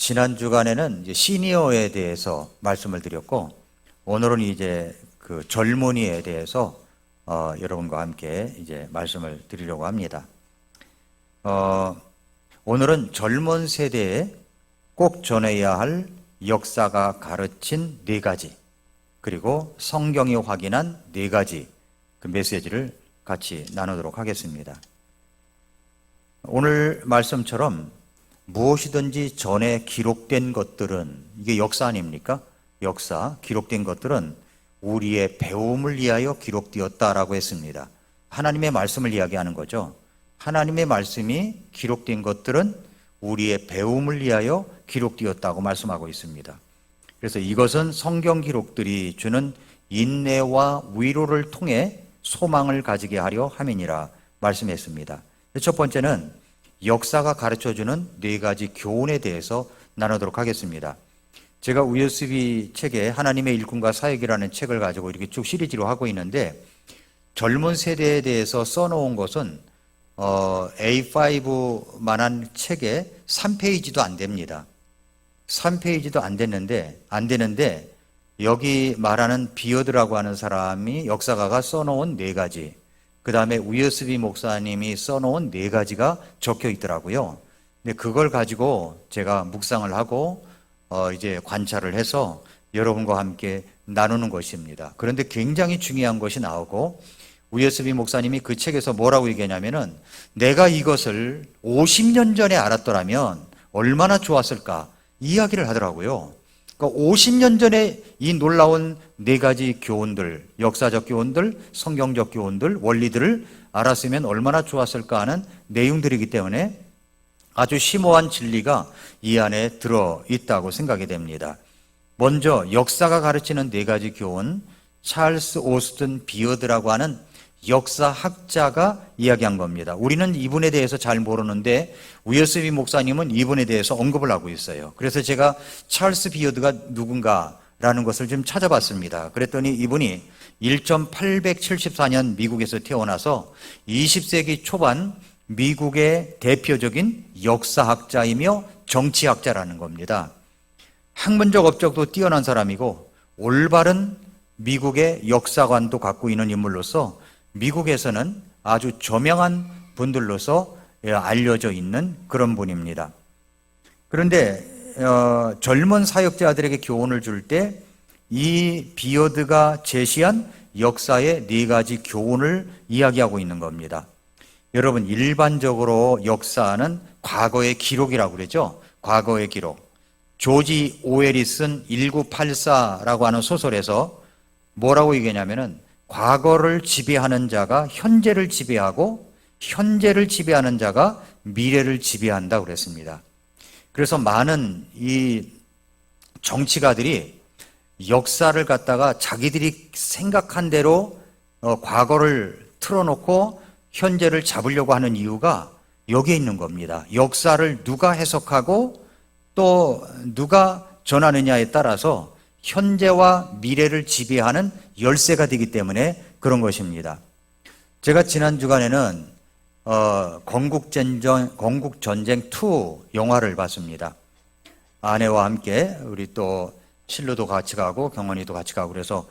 지난 주간에는 이제 시니어에 대해서 말씀을 드렸고, 오늘은 이제 그 젊은이에 대해서 여러분과 함께 이제 말씀을 드리려고 합니다. 오늘은 젊은 세대에 꼭 전해야 할 역사가 가르친 4가지, 그리고 성경이 확인한 4가지 그 메시지를 같이 나누도록 하겠습니다. 오늘 말씀처럼 무엇이든지 전에 기록된 것들은, 이게 역사 아닙니까? 역사, 기록된 것들은 우리의 배움을 위하여 기록되었다라고 했습니다. 하나님의 말씀을 이야기하는 거죠. 하나님의 말씀이 기록된 것들은 우리의 배움을 위하여 기록되었다고 말씀하고 있습니다. 그래서 이것은 성경 기록들이 주는 인내와 위로를 통해 소망을 가지게 하려 함이니라 말씀했습니다. 첫 번째는 역사가 가르쳐주는 4가지 교훈에 대해서 나누도록 하겠습니다. 제가 USB 책에 하나님의 일꾼과 사역이라는 책을 가지고 이렇게 쭉 시리즈로 하고 있는데, 젊은 세대에 대해서 써놓은 것은 A5만한 책에 3페이지도 안 됩니다. 3페이지도 안 되는데 여기 말하는 비어드라고 하는 사람이, 역사가가 써놓은 4가지, 그 다음에 USB 목사님이 써놓은 4가지가 적혀 있더라고요. 근데 그걸 가지고 제가 묵상을 하고 이제 관찰을 해서 여러분과 함께 나누는 것입니다. 그런데 굉장히 중요한 것이 나오고, USB 목사님이 그 책에서 뭐라고 얘기하냐면은, 내가 이것을 50년 전에 알았더라면 얼마나 좋았을까 이야기를 하더라고요. 그러니까 50년 전에 이 놀라운 4가지 교훈들, 역사적 교훈들, 성경적 교훈들, 원리들을 알았으면 얼마나 좋았을까 하는 내용들이기 때문에 아주 심오한 진리가 이 안에 들어있다고 생각이 됩니다. 먼저 역사가 가르치는 4가지 교훈, 찰스 오스틴 비어드라고 하는 역사학자가 이야기한 겁니다. 우리는 이분에 대해서 잘 모르는데 USB 목사님은 이분에 대해서 언급을 하고 있어요. 그래서 제가 찰스 비어드가 누군가라는 것을 좀 찾아봤습니다. 그랬더니 이분이 1874년 미국에서 태어나서 20세기 초반 미국의 대표적인 역사학자이며 정치학자라는 겁니다. 학문적 업적도 뛰어난 사람이고 올바른 미국의 역사관도 갖고 있는 인물로서 미국에서는 아주 저명한 분들로서 알려져 있는 그런 분입니다. 그런데 젊은 사역자들에게 교훈을 줄 때 이 비어드가 제시한 역사의 4가지 교훈을 이야기하고 있는 겁니다. 여러분, 일반적으로 역사는 과거의 기록이라고 그러죠. 과거의 기록. 조지 오웰이 쓴 1984라고 하는 소설에서 뭐라고 얘기하냐면은, 과거를 지배하는 자가 현재를 지배하고 현재를 지배하는 자가 미래를 지배한다고 그랬습니다. 그래서 많은 이 정치가들이 역사를 갖다가 자기들이 생각한 대로 과거를 틀어놓고 현재를 잡으려고 하는 이유가 여기에 있는 겁니다. 역사를 누가 해석하고 또 누가 전하느냐에 따라서 현재와 미래를 지배하는 열쇠가 되기 때문에 그런 것입니다. 제가 지난 주간에는 건국전쟁 2 영화를 봤습니다. 아내와 함께, 우리 또 실로도 같이 가고 경원이도 같이 가고 그래서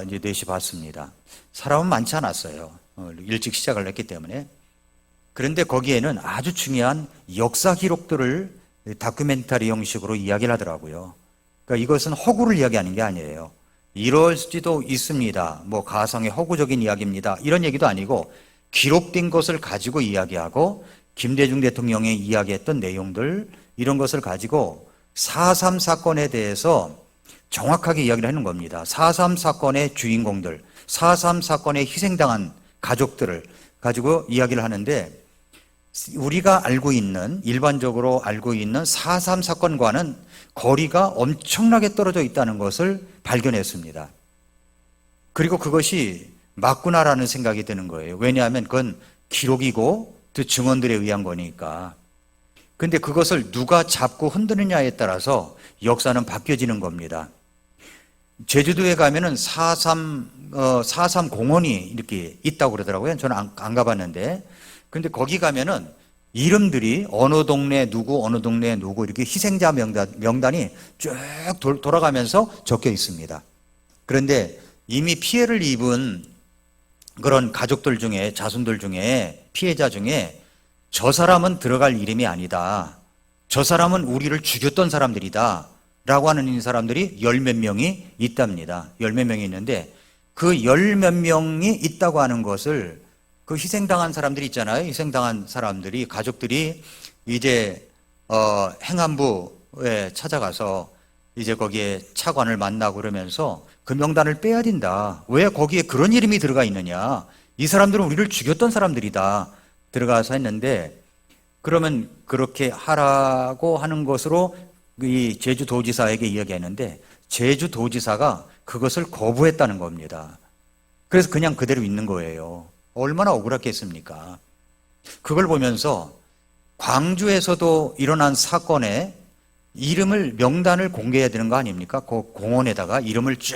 이제 4시 봤습니다. 사람은 많지 않았어요. 일찍 시작을 했기 때문에. 그런데 거기에는 아주 중요한 역사 기록들을 다큐멘터리 형식으로 이야기를 하더라고요. 그러니까 이것은 허구를 이야기하는 게 아니에요. 이럴 수도 있습니다. 뭐 가상의 허구적인 이야기입니다. 이런 얘기도 아니고, 기록된 것을 가지고 이야기하고, 김대중 대통령이 이야기했던 내용들, 이런 것을 가지고 4.3 사건에 대해서 정확하게 이야기를 하는 겁니다. 4.3 사건의 주인공들, 4.3 사건에 희생당한 가족들을 가지고 이야기를 하는데, 우리가 알고 있는, 일반적으로 알고 있는 4.3 사건과는 거리가 엄청나게 떨어져 있다는 것을 발견했습니다. 그리고 그것이 맞구나라는 생각이 드는 거예요. 왜냐하면 그건 기록이고 그 증언들에 의한 거니까. 근데 그것을 누가 잡고 흔드느냐에 따라서 역사는 바뀌어지는 겁니다. 제주도에 가면은 4.3 공원이 이렇게 있다고 그러더라고요. 저는 안 가봤는데. 근데 거기 가면은 이름들이 어느 동네 누구, 어느 동네 누구 이렇게 희생자 명단이 쭉 돌아가면서 적혀 있습니다. 그런데 이미 피해를 입은 그런 가족들 중에, 자손들 중에, 피해자 중에 저 사람은 들어갈 이름이 아니다. 저 사람은 우리를 죽였던 사람들이다. 라고 하는 이 사람들이 열 몇 명이 있답니다. 열 몇 명이 있는데 그 열 몇 명이 있다고 하는 것을 그 희생당한 사람들이 있잖아요. 희생당한 사람들이, 가족들이 이제, 행안부에 찾아가서 이제 거기에 차관을 만나고 그러면서 그 명단을 빼야 된다. 왜 거기에 그런 이름이 들어가 있느냐. 이 사람들은 우리를 죽였던 사람들이다. 들어가서 했는데, 그러면 그렇게 하라고 하는 것으로 이 제주도지사에게 이야기했는데, 제주도지사가 그것을 거부했다는 겁니다. 그래서 그냥 그대로 있는 거예요. 얼마나 억울했겠습니까? 그걸 보면서 광주에서도 일어난 사건에 이름을, 명단을 공개해야 되는 거 아닙니까? 그 공원에다가 이름을 쭉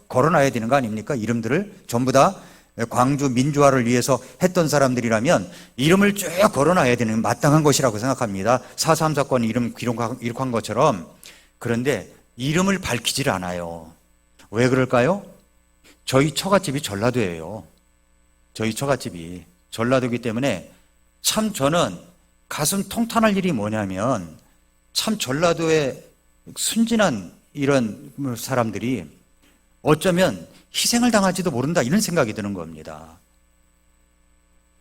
걸어놔야 되는 거 아닙니까? 이름들을 전부 다 광주 민주화를 위해서 했던 사람들이라면 이름을 쭉 걸어놔야 되는 마땅한 것이라고 생각합니다. 4.3 사건 이름 기록한 것처럼. 그런데 이름을 밝히질 않아요. 왜 그럴까요? 저희 처갓집이 전라도예요. 저희 처갓집이 전라도이기 때문에 참 저는 가슴 통탄할 일이 뭐냐면 참 전라도의 순진한 이런 사람들이 어쩌면 희생을 당할지도 모른다 이런 생각이 드는 겁니다.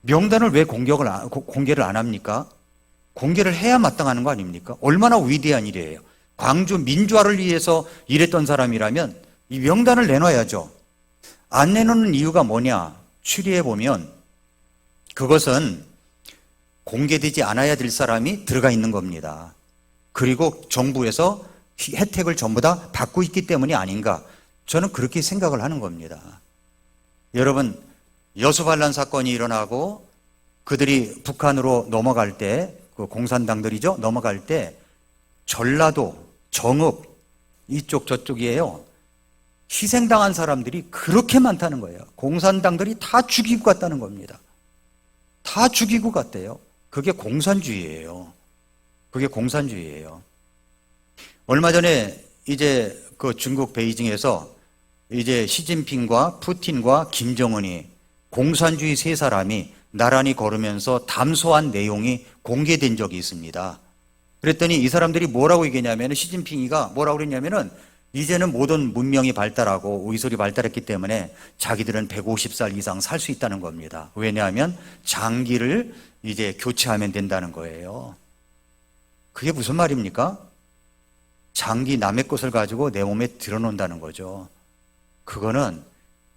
명단을 왜 공개를 안 합니까? 공개를 해야 마땅하는 거 아닙니까? 얼마나 위대한 일이에요. 광주 민주화를 위해서 일했던 사람이라면 이 명단을 내놔야죠. 안 내놓는 이유가 뭐냐? 추리해 보면 그것은 공개되지 않아야 될 사람이 들어가 있는 겁니다. 그리고 정부에서 혜택을 전부 다 받고 있기 때문이 아닌가. 저는 그렇게 생각을 하는 겁니다. 여러분, 여수반란 사건이 일어나고 그들이 북한으로 넘어갈 때, 그 공산당들이죠. 넘어갈 때 전라도, 정읍 이쪽 저쪽이에요. 희생당한 사람들이 그렇게 많다는 거예요. 공산당들이 다 죽이고 갔다는 겁니다. 다 죽이고 갔대요. 그게 공산주의예요. 그게 공산주의예요. 얼마 전에 이제 그 중국 베이징에서 이제 시진핑과 푸틴과 김정은이 공산주의 세 사람이 나란히 걸으면서 담소한 내용이 공개된 적이 있습니다. 그랬더니 이 사람들이 뭐라고 얘기했냐면, 시진핑이가 뭐라고 그랬냐면은 이제는 모든 문명이 발달하고 의술이 발달했기 때문에 자기들은 150살 이상 살 수 있다는 겁니다. 왜냐하면 장기를 이제 교체하면 된다는 거예요. 그게 무슨 말입니까? 장기 남의 것을 가지고 내 몸에 들어놓는다는 거죠. 그거는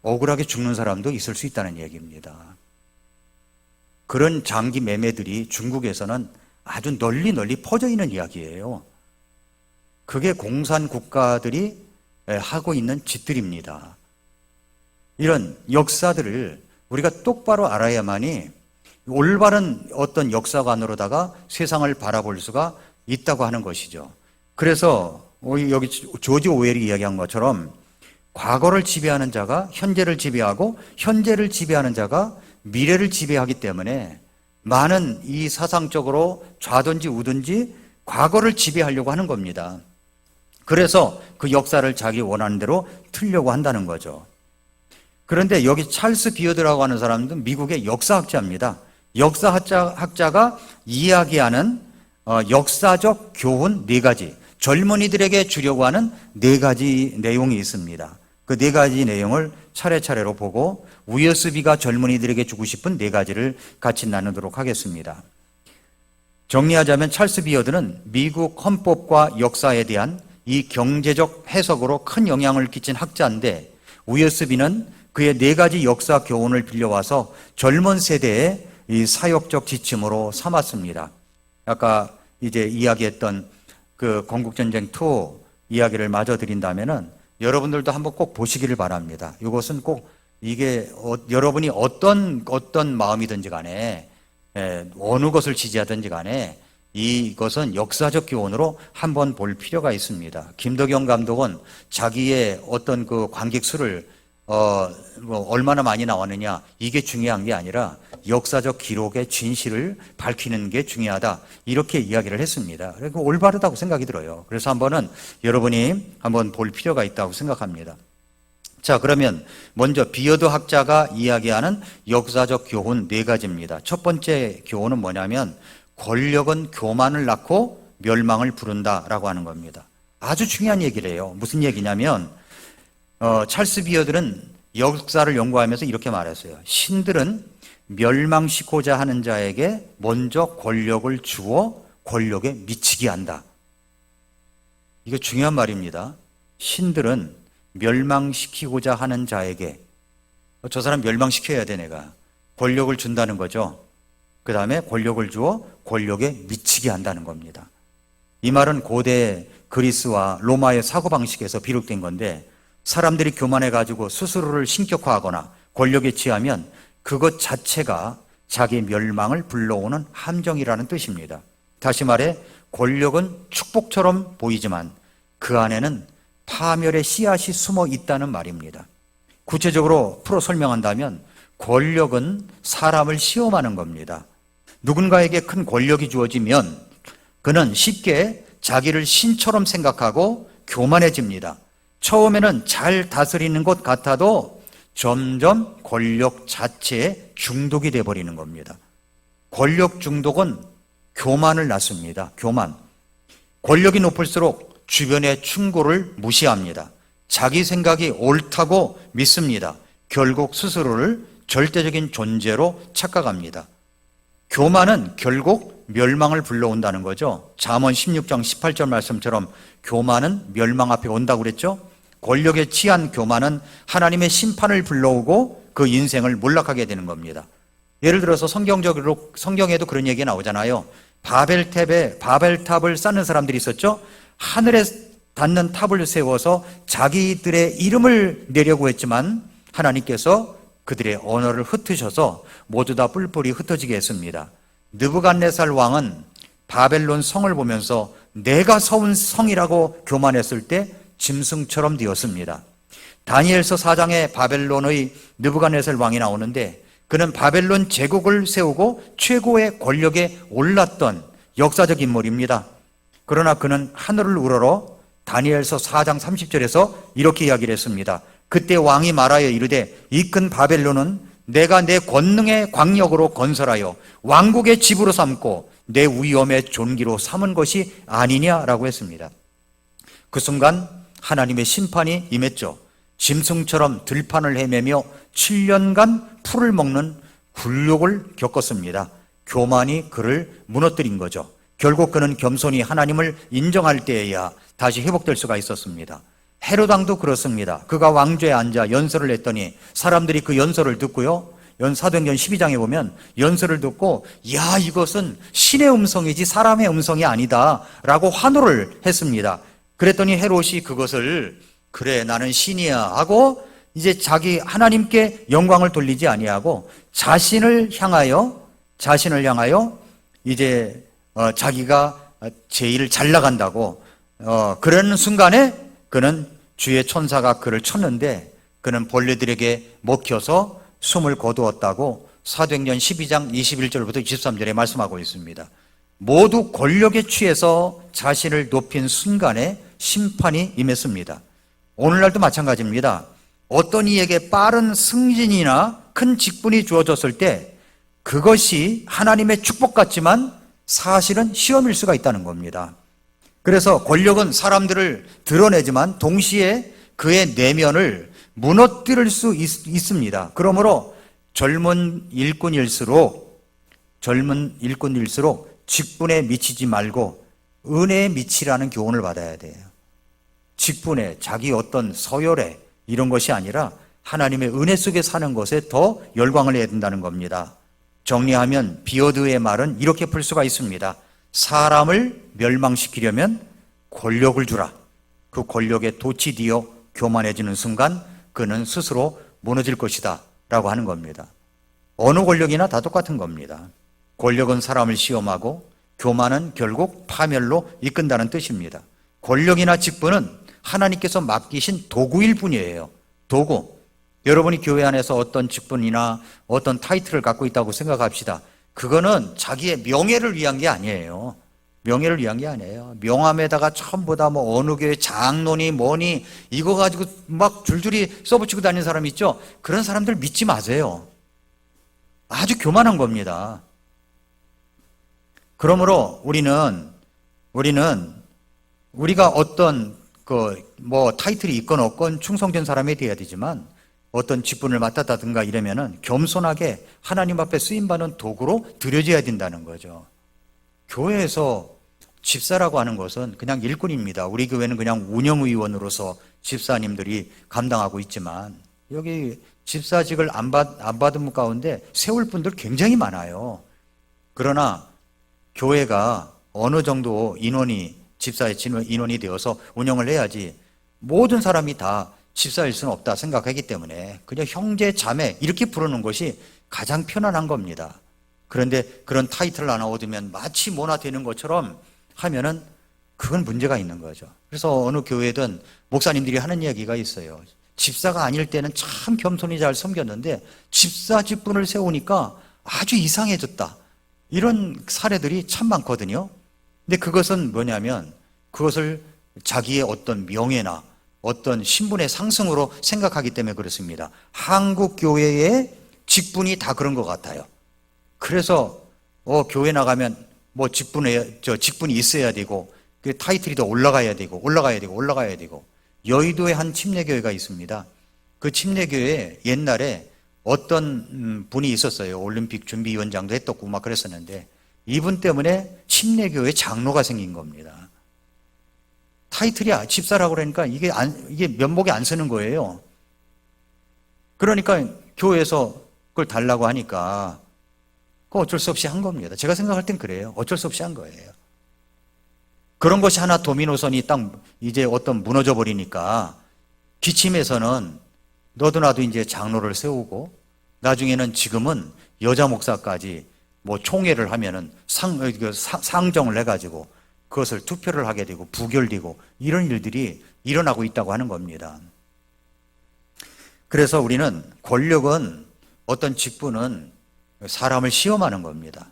억울하게 죽는 사람도 있을 수 있다는 얘기입니다. 그런 장기 매매들이 중국에서는 아주 널리 퍼져 있는 이야기예요. 그게 공산 국가들이 하고 있는 짓들입니다. 이런 역사들을 우리가 똑바로 알아야만이 올바른 어떤 역사관으로다가 세상을 바라볼 수가 있다고 하는 것이죠. 그래서 여기 조지 오웰이 이야기한 것처럼 과거를 지배하는 자가 현재를 지배하고 현재를 지배하는 자가 미래를 지배하기 때문에 많은 이 사상적으로 좌든지 우든지 과거를 지배하려고 하는 겁니다. 그래서 그 역사를 자기 원하는 대로 틀려고 한다는 거죠. 그런데 여기 찰스 비어드라고 하는 사람은 미국의 역사학자입니다. 역사학자가 이야기하는 역사적 교훈 4가지, 젊은이들에게 주려고 하는 4가지 내용이 있습니다. 그 4가지 내용을 차례차례로 보고 우여스비가 젊은이들에게 주고 싶은 4가지를 같이 나누도록 하겠습니다. 정리하자면 찰스 비어드는 미국 헌법과 역사에 대한 이 경제적 해석으로 큰 영향을 끼친 학자인데, 우여스비는 그의 4가지 역사 교훈을 빌려와서 젊은 세대의 이 사역적 지침으로 삼았습니다. 아까 이제 이야기했던 그 건국전쟁 2 이야기를 마저 드린다면은 여러분들도 한번 꼭 보시기를 바랍니다. 이것은 꼭 이게 여러분이 어떤 마음이든지 간에 어느 것을 지지하든지 간에 이것은 역사적 교훈으로 한번 볼 필요가 있습니다. 김덕영 감독은 자기의 어떤 그 관객 수를 얼마나 많이 나왔느냐, 이게 중요한 게 아니라 역사적 기록의 진실을 밝히는 게 중요하다, 이렇게 이야기를 했습니다. 그리고 올바르다고 생각이 들어요. 그래서 여러분이 한번 볼 필요가 있다고 생각합니다. 자, 그러면 먼저 비어드 학자가 이야기하는 역사적 교훈 4가지입니다. 첫 번째 교훈은 뭐냐면 권력은 교만을 낳고 멸망을 부른다라고 하는 겁니다. 아주 중요한 얘기를 해요. 무슨 얘기냐면 찰스 비어드는 역사를 연구하면서 이렇게 말했어요. 신들은 멸망시키고자 하는 자에게 먼저 권력을 주어 권력에 미치게 한다. 이거 중요한 말입니다. 신들은 멸망시키고자 하는 자에게, 저 사람 멸망시켜야 돼, 내가. 권력을 준다는 거죠. 그 다음에 권력을 주어 권력에 미치게 한다는 겁니다. 이 말은 고대 그리스와 로마의 사고방식에서 비롯된 건데, 사람들이 교만해가지고 스스로를 신격화하거나 권력에 취하면 그것 자체가 자기 멸망을 불러오는 함정이라는 뜻입니다. 다시 말해 권력은 축복처럼 보이지만 그 안에는 파멸의 씨앗이 숨어 있다는 말입니다. 구체적으로 풀어 설명한다면 권력은 사람을 시험하는 겁니다. 누군가에게 큰 권력이 주어지면 그는 쉽게 자기를 신처럼 생각하고 교만해집니다. 처음에는 잘 다스리는 것 같아도 점점 권력 자체에 중독이 되어버리는 겁니다. 권력 중독은 교만을 낳습니다. 교만. 권력이 높을수록 주변의 충고를 무시합니다. 자기 생각이 옳다고 믿습니다. 결국 스스로를 절대적인 존재로 착각합니다. 교만은 결국 멸망을 불러온다는 거죠. 잠언 16장 18절 말씀처럼 교만은 멸망 앞에 온다고 그랬죠. 권력에 취한 교만은 하나님의 심판을 불러오고 그 인생을 몰락하게 되는 겁니다. 예를 들어서 성경에도 그런 얘기 나오잖아요. 바벨탑을 쌓는 사람들이 있었죠. 하늘에 닿는 탑을 세워서 자기들의 이름을 내려고 했지만 하나님께서 그들의 언어를 흩으셔서 모두 다 뿔뿔이 흩어지게 했습니다. 느부갓네살 왕은 바벨론 성을 보면서 내가 세운 성이라고 교만했을 때 짐승처럼 되었습니다. 다니엘서 4장에 바벨론의 느부갓네살 왕이 나오는데 그는 바벨론 제국을 세우고 최고의 권력에 올랐던 역사적 인물입니다. 그러나 그는 하늘을 우러러 다니엘서 4장 30절에서 이렇게 이야기를 했습니다. 그때 왕이 말하여 이르되 이 큰 바벨론은 내가 내 권능의 광역으로 건설하여 왕국의 집으로 삼고 내 위엄의 존귀로 삼은 것이 아니냐라고 했습니다. 그 순간 하나님의 심판이 임했죠. 짐승처럼 들판을 헤매며 7년간 풀을 먹는 굴욕을 겪었습니다. 교만이 그를 무너뜨린 거죠. 결국 그는 겸손히 하나님을 인정할 때에야 다시 회복될 수가 있었습니다. 헤롯 왕도 그렇습니다. 그가 왕좌에 앉아 연설을 했더니 사람들이 그 연설을 듣고요, 사도행전 12장에 보면 연설을 듣고 야, 이것은 신의 음성이지 사람의 음성이 아니다 라고 환호를 했습니다. 그랬더니 헤롯이 그것을 그래 나는 신이야 하고 이제 자기 하나님께 영광을 돌리지 아니하고 자신을 향하여 이제 자기가 제일 잘 나간다고 그러는 순간에 그는 주의 천사가 그를 쳤는데 그는 벌레들에게 먹혀서 숨을 거두었다고 사도행전 12장 21절부터 23절에 말씀하고 있습니다. 모두 권력에 취해서 자신을 높인 순간에 심판이 임했습니다. 오늘날도 마찬가지입니다. 어떤 이에게 빠른 승진이나 큰 직분이 주어졌을 때 그것이 하나님의 축복 같지만 사실은 시험일 수가 있다는 겁니다. 그래서 권력은 사람들을 드러내지만 동시에 그의 내면을 무너뜨릴 수 있습니다. 그러므로 젊은 일꾼일수록 직분에 미치지 말고 은혜에 미치라는 교훈을 받아야 돼요. 직분에, 자기 어떤 서열에 이런 것이 아니라 하나님의 은혜 속에 사는 것에 더 열광을 해야 된다는 겁니다. 정리하면 비어드의 말은 이렇게 풀 수가 있습니다. 사람을 멸망시키려면 권력을 주라. 그 권력에 도취되어 교만해지는 순간 그는 스스로 무너질 것이다 라고 하는 겁니다. 어느 권력이나 다 똑같은 겁니다. 권력은 사람을 시험하고 교만은 결국 파멸로 이끈다는 뜻입니다. 권력이나 직분은 하나님께서 맡기신 도구일 뿐이에요. 도구. 여러분이 교회 안에서 어떤 직분이나 어떤 타이틀을 갖고 있다고 생각합시다. 그거는 자기의 명예를 위한 게 아니에요. 명예를 위한 게 아니에요. 명함에다가 전부 다 뭐 어느 교회 장로니 뭐니 이거 가지고 막 줄줄이 써붙이고 다니는 사람 있죠? 그런 사람들 믿지 마세요. 아주 교만한 겁니다. 그러므로 우리가 어떤 타이틀이 있건 없건 충성된 사람이 돼야 되지만 어떤 직분을 맡았다든가 이러면은 겸손하게 하나님 앞에 쓰임받는 도구로 드려져야 된다는 거죠. 교회에서 집사라고 하는 것은 그냥 일꾼입니다. 우리 교회는 그냥 운영위원으로서 집사님들이 감당하고 있지만 여기 집사직을 안 받은 가운데 세울 분들 굉장히 많아요. 그러나 교회가 어느 정도 집사의 인원이 되어서 운영을 해야지 모든 사람이 다 집사일 수는 없다 생각하기 때문에 그냥 형제, 자매 이렇게 부르는 것이 가장 편안한 겁니다. 그런데 그런 타이틀을 하나 얻으면 마치 뭐나 되는 것처럼 하면은 그건 문제가 있는 거죠. 그래서 어느 교회든 목사님들이 하는 이야기가 있어요. 집사가 아닐 때는 참 겸손히 잘 섬겼는데 집사 직분을 세우니까 아주 이상해졌다. 이런 사례들이 참 많거든요. 근데 그것은 뭐냐면 그것을 자기의 어떤 명예나 어떤 신분의 상승으로 생각하기 때문에 그렇습니다. 한국 교회의 직분이 다 그런 것 같아요. 그래서 교회 나가면 뭐 직분이 있어야 되고 그 타이틀이 더 올라가야 되고 여의도에 한 침례교회가 있습니다. 그 침례교회에 옛날에 어떤 분이 있었어요. 올림픽 준비위원장도 했었고 막 그랬었는데 이분 때문에 침례교회 장로가 생긴 겁니다. 타이틀이 집사라고 그러니까 이게 면목에 안 서는 거예요. 그러니까 교회에서 그걸 달라고 하니까 어쩔 수 없이 한 겁니다. 제가 생각할 땐 그래요. 어쩔 수 없이 한 거예요. 그런 것이 하나 도미노선이 딱 이제 무너져 버리니까 기침에서는 너도 나도 이제 장로를 세우고 나중에는 지금은 여자 목사까지 뭐 총회를 하면은 상정을 해가지고 그것을 투표를 하게 되고 부결되고 이런 일들이 일어나고 있다고 하는 겁니다. 그래서 우리는 권력은 어떤 직분은 사람을 시험하는 겁니다.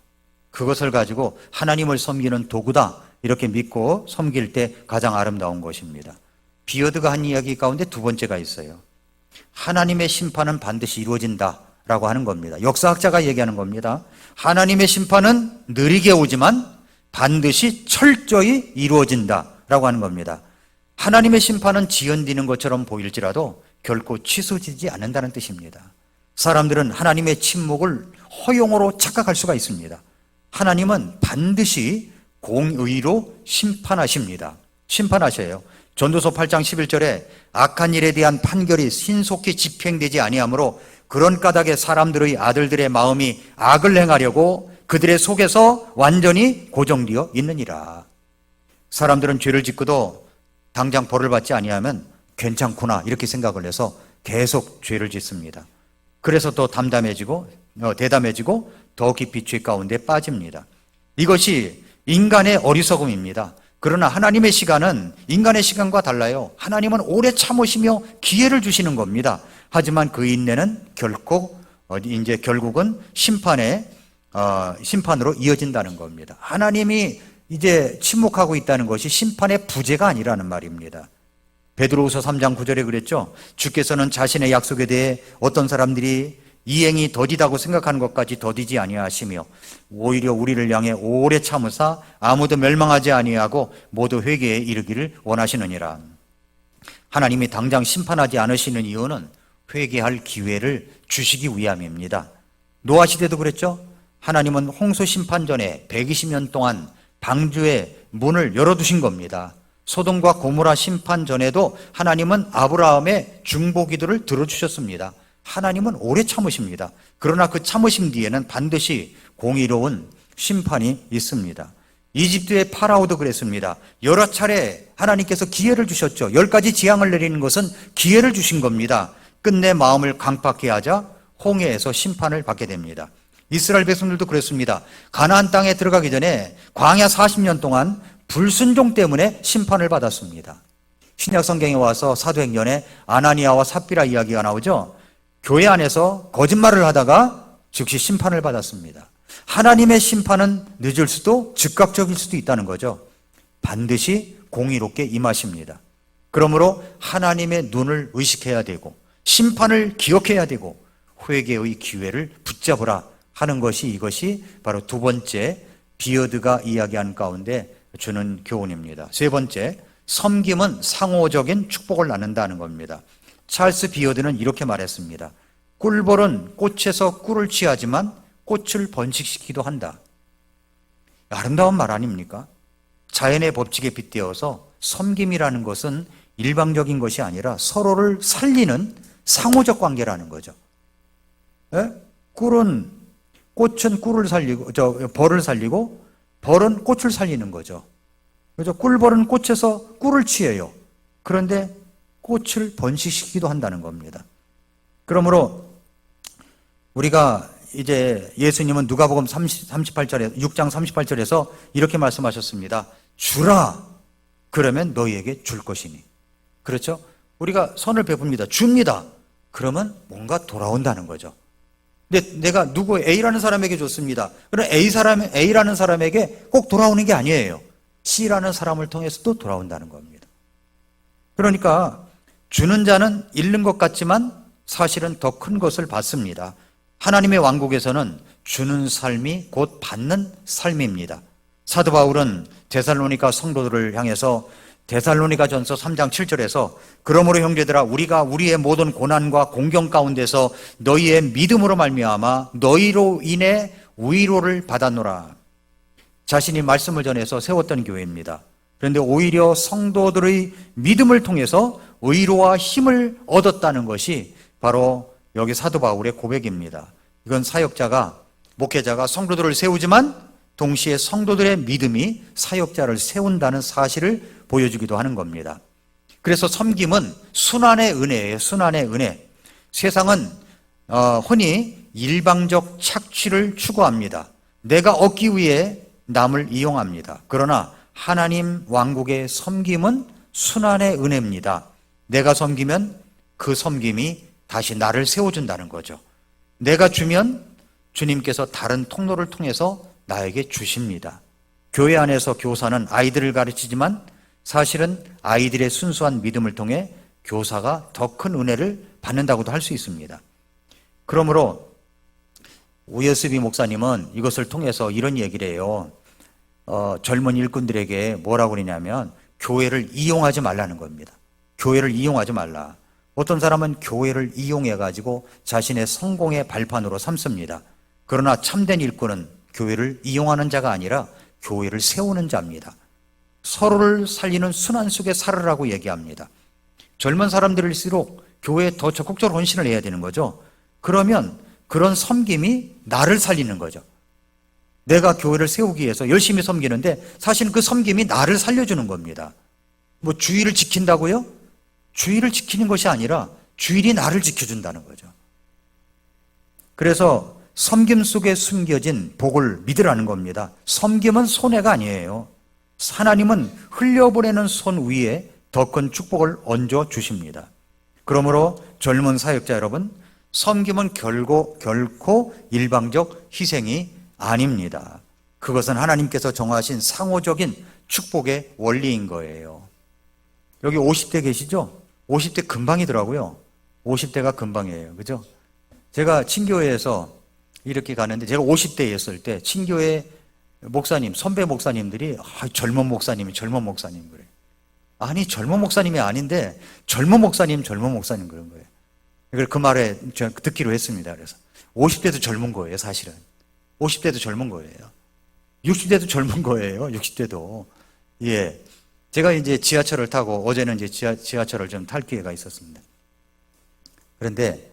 그것을 가지고 하나님을 섬기는 도구다 이렇게 믿고 섬길 때 가장 아름다운 것입니다. 비어드가 한 이야기 가운데 두 번째가 있어요. 하나님의 심판은 반드시 이루어진다라고 하는 겁니다. 역사학자가 얘기하는 겁니다. 하나님의 심판은 느리게 오지만 반드시 철저히 이루어진다라고 하는 겁니다. 하나님의 심판은 지연되는 것처럼 보일지라도 결코 취소되지 않는다는 뜻입니다. 사람들은 하나님의 침묵을 허용으로 착각할 수가 있습니다. 하나님은 반드시 공의로 심판하십니다. 심판하셔요. 전도서 8장 11절에 악한 일에 대한 판결이 신속히 집행되지 아니하므로 그런 까닭에 사람들의 아들들의 마음이 악을 행하려고 그들의 속에서 완전히 고정되어 있느니라. 사람들은 죄를 짓고도 당장 벌을 받지 아니하면 괜찮구나 이렇게 생각을 해서 계속 죄를 짓습니다. 그래서 더 대담해지고 더 깊이 죄 가운데 빠집니다. 이것이 인간의 어리석음입니다. 그러나 하나님의 시간은 인간의 시간과 달라요. 하나님은 오래 참으시며 기회를 주시는 겁니다. 하지만 그 인내는 결국은 심판으로 이어진다는 겁니다. 하나님이 이제 침묵하고 있다는 것이 심판의 부재가 아니라는 말입니다. 베드로후서 3장 9절에 그랬죠. 주께서는 자신의 약속에 대해 어떤 사람들이 이행이 더디다고 생각하는 것까지 더디지 아니하시며 오히려 우리를 향해 오래 참으사 아무도 멸망하지 아니하고 모두 회개에 이르기를 원하시느니라. 하나님이 당장 심판하지 않으시는 이유는 회개할 기회를 주시기 위함입니다. 노아 시대도 그랬죠. 하나님은 홍수 심판 전에 120년 동안 방주의 문을 열어두신 겁니다. 소돔과 고모라 심판 전에도 하나님은 아브라함의 중보기도를 들어주셨습니다. 하나님은 오래 참으십니다. 그러나 그 참으심 뒤에는 반드시 공의로운 심판이 있습니다. 이집트의 파라오도 그랬습니다. 여러 차례 하나님께서 기회를 주셨죠. 10가지 재앙을 내리는 것은 기회를 주신 겁니다. 끝내 마음을 강팍해 하자 홍해에서 심판을 받게 됩니다. 이스라엘 백성들도 그랬습니다. 가나안 땅에 들어가기 전에 광야 40년 동안 불순종 때문에 심판을 받았습니다. 신약 성경에 와서 사도행전에 아나니아와 삽비라 이야기가 나오죠. 교회 안에서 거짓말을 하다가 즉시 심판을 받았습니다. 하나님의 심판은 늦을 수도 즉각적일 수도 있다는 거죠. 반드시 공의롭게 임하십니다. 그러므로 하나님의 눈을 의식해야 되고 심판을 기억해야 되고 회개의 기회를 붙잡으라 하는 것이, 이것이 바로 두 번째 비어드가 이야기한 가운데 주는 교훈입니다. 세 번째, 섬김은 상호적인 축복을 나눈다는 겁니다. 찰스 비어드는 이렇게 말했습니다. 꿀벌은 꽃에서 꿀을 취하지만 꽃을 번식시키기도 한다. 아름다운 말 아닙니까? 자연의 법칙에 빗대어서 섬김이라는 것은 일방적인 것이 아니라 서로를 살리는 상호적 관계라는 거죠. 예? 꽃은 꿀을 살리고, 벌을 살리고, 벌은 꽃을 살리는 거죠. 그죠? 꿀벌은 꽃에서 꿀을 취해요. 그런데 꽃을 번식시키기도 한다는 겁니다. 그러므로 우리가 이제 예수님은 누가복음 38절에, 6장 38절에서 이렇게 말씀하셨습니다. 주라. 그러면 너희에게 줄 것이니. 그렇죠? 우리가 선을 베풉니다. 줍니다. 그러면 뭔가 돌아온다는 거죠. 근데 내가 누구 A라는 사람에게 줬습니다. 그럼 A라는 사람에게 꼭 돌아오는 게 아니에요. C라는 사람을 통해서도 돌아온다는 겁니다. 그러니까 주는 자는 잃는 것 같지만 사실은 더 큰 것을 받습니다. 하나님의 왕국에서는 주는 삶이 곧 받는 삶입니다. 사도 바울은 데살로니가 성도들을 향해서 데살로니가전서 3장 7절에서 그러므로 형제들아 우리가 우리의 모든 고난과 공경 가운데서 너희의 믿음으로 말미암아 너희로 인해 위로를 받았노라. 자신이 말씀을 전해서 세웠던 교회입니다. 그런데 오히려 성도들의 믿음을 통해서 위로와 힘을 얻었다는 것이 바로 여기 사도 바울의 고백입니다. 이건 사역자가, 목회자가 성도들을 세우지만 동시에 성도들의 믿음이 사역자를 세운다는 사실을 보여주기도 하는 겁니다. 그래서 섬김은 순환의 은혜예요. 순환의 은혜. 세상은 흔히 일방적 착취를 추구합니다. 내가 얻기 위해 남을 이용합니다. 그러나 하나님 왕국의 섬김은 순환의 은혜입니다. 내가 섬기면 그 섬김이 다시 나를 세워준다는 거죠. 내가 주면 주님께서 다른 통로를 통해서 나에게 주십니다. 교회 안에서 교사는 아이들을 가르치지만 사실은 아이들의 순수한 믿음을 통해 교사가 더 큰 은혜를 받는다고도 할 수 있습니다. 그러므로 우여스비 목사님은 이것을 통해서 이런 얘기를 해요. 젊은 일꾼들에게 뭐라고 그러냐면 교회를 이용하지 말라는 겁니다. 교회를 이용하지 말라. 어떤 사람은 교회를 이용해가지고 자신의 성공의 발판으로 삼습니다. 그러나 참된 일꾼은 교회를 이용하는 자가 아니라 교회를 세우는 자입니다. 서로를 살리는 순환 속에 살으라고 얘기합니다. 젊은 사람들일수록 교회에 더 적극적으로 헌신을 해야 되는 거죠. 그러면 그런 섬김이 나를 살리는 거죠. 내가 교회를 세우기 위해서 열심히 섬기는데 사실은 그 섬김이 나를 살려주는 겁니다. 뭐 주의를 지킨다고요? 주의를 지키는 것이 아니라 주일이 나를 지켜준다는 거죠. 그래서 섬김 속에 숨겨진 복을 믿으라는 겁니다. 섬김은 손해가 아니에요. 하나님은 흘려보내는 손 위에 더 큰 축복을 얹어 주십니다. 그러므로 젊은 사역자 여러분, 섬김은 결코 일방적 희생이 아닙니다. 그것은 하나님께서 정하신 상호적인 축복의 원리인 거예요. 여기 50대 계시죠? 50대 금방이더라고요. 50대가 금방이에요. 그죠? 제가 친교회에서 이렇게 가는데 제가 50대였을 때 친교회 목사님, 선배 목사님들이 젊은 목사님 그래. 아니 젊은 목사님이 아닌데 젊은 목사님 그런 거예요. 그 말에 제가 듣기로 했습니다. 그래서 50대도 젊은 거예요, 사실은. 50대도 젊은 거예요. 60대도 젊은 거예요, 60대도. 예. 제가 이제 지하철을 타고 어제는 이제 지하철을 좀 탈 기회가 있었습니다. 그런데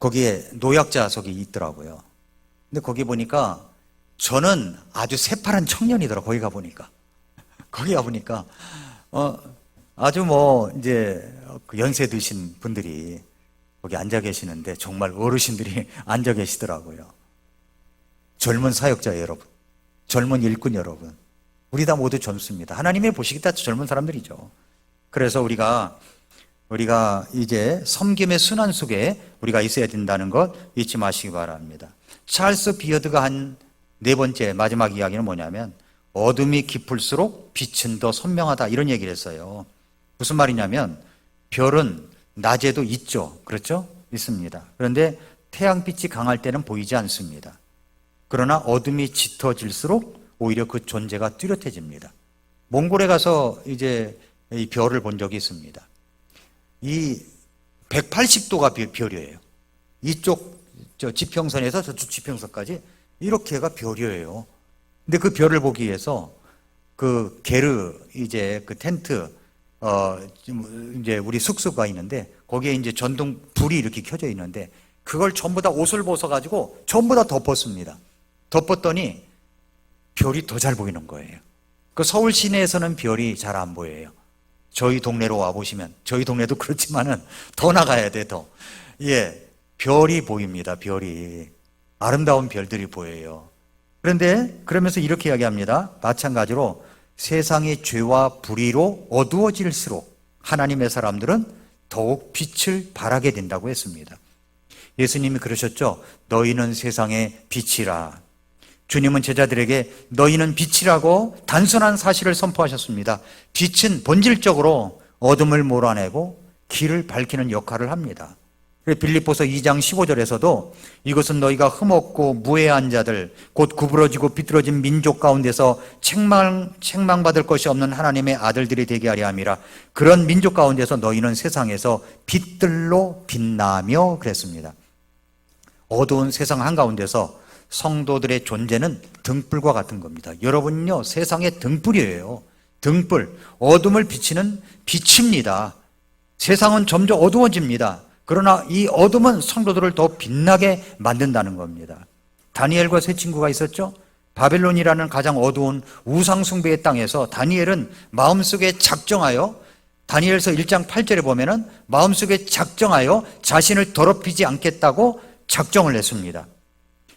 거기에 노약자석이 있더라고요. 근데 거기 보니까 저는 아주 새파란 청년이더라고요. 거기 가보니까 아주 뭐 이제 연세 드신 분들이 거기 앉아 계시는데 정말 어르신들이 앉아 계시더라고요. 젊은 사역자 여러분, 젊은 일꾼 여러분, 우리 다 모두 젊습니다. 하나님의 보시기 다 젊은 사람들이죠. 그래서 우리가 이제 섬김의 순환 속에 우리가 있어야 된다는 것 잊지 마시기 바랍니다. 찰스 비어드가 한 네 번째 마지막 이야기는 뭐냐면 어둠이 깊을수록 빛은 더 선명하다 이런 얘기를 했어요. 무슨 말이냐면 별은 낮에도 있죠. 그렇죠? 있습니다. 그런데 태양빛이 강할 때는 보이지 않습니다. 그러나 어둠이 짙어질수록 오히려 그 존재가 뚜렷해집니다. 몽골에 가서 이제 이 별을 본 적이 있습니다. 이 180도가 별이에요. 이쪽 지평선에서 저쪽 지평선까지 이렇게가 별이에요. 근데 그 별을 보기 위해서 그 게르 이제 그 텐트 이제 우리 숙소가 있는데 거기에 이제 전등 불이 이렇게 켜져 있는데 그걸 전부 다 옷을 벗어 가지고 전부 다 덮었습니다. 덮었더니 별이 더 잘 보이는 거예요. 그 서울 시내에서는 별이 잘 안 보여요. 저희 동네로 와 보시면 저희 동네도 그렇지만은 더 나가야 돼 더. 예, 별이 보입니다. 별이 아름다운 별들이 보여요. 그런데 그러면서 이렇게 이야기합니다. 마찬가지로 세상의 죄와 불의로 어두워질수록 하나님의 사람들은 더욱 빛을 발하게 된다고 했습니다. 예수님이 그러셨죠. 너희는 세상의 빛이라. 주님은 제자들에게 너희는 빛이라고 단순한 사실을 선포하셨습니다. 빛은 본질적으로 어둠을 몰아내고 길을 밝히는 역할을 합니다. 빌립보서 2장 15절에서도 이것은 너희가 흠없고 무해한 자들 곧 구부러지고 비뚤어진 민족 가운데서 책망받을 것이 없는 하나님의 아들들이 되게 하려 함이라. 그런 민족 가운데서 너희는 세상에서 빛들로 빛나며 그랬습니다. 어두운 세상 한가운데서 성도들의 존재는 등불과 같은 겁니다. 여러분은요 세상의 등불이에요. 등불, 어둠을 비치는 빛입니다. 세상은 점점 어두워집니다. 그러나 이 어둠은 성도들을 더 빛나게 만든다는 겁니다. 다니엘과 세 친구가 있었죠. 바벨론이라는 가장 어두운 우상숭배의 땅에서 다니엘은 마음속에 작정하여 다니엘서 1장 8절에 보면은 마음속에 작정하여 자신을 더럽히지 않겠다고 작정을 했습니다.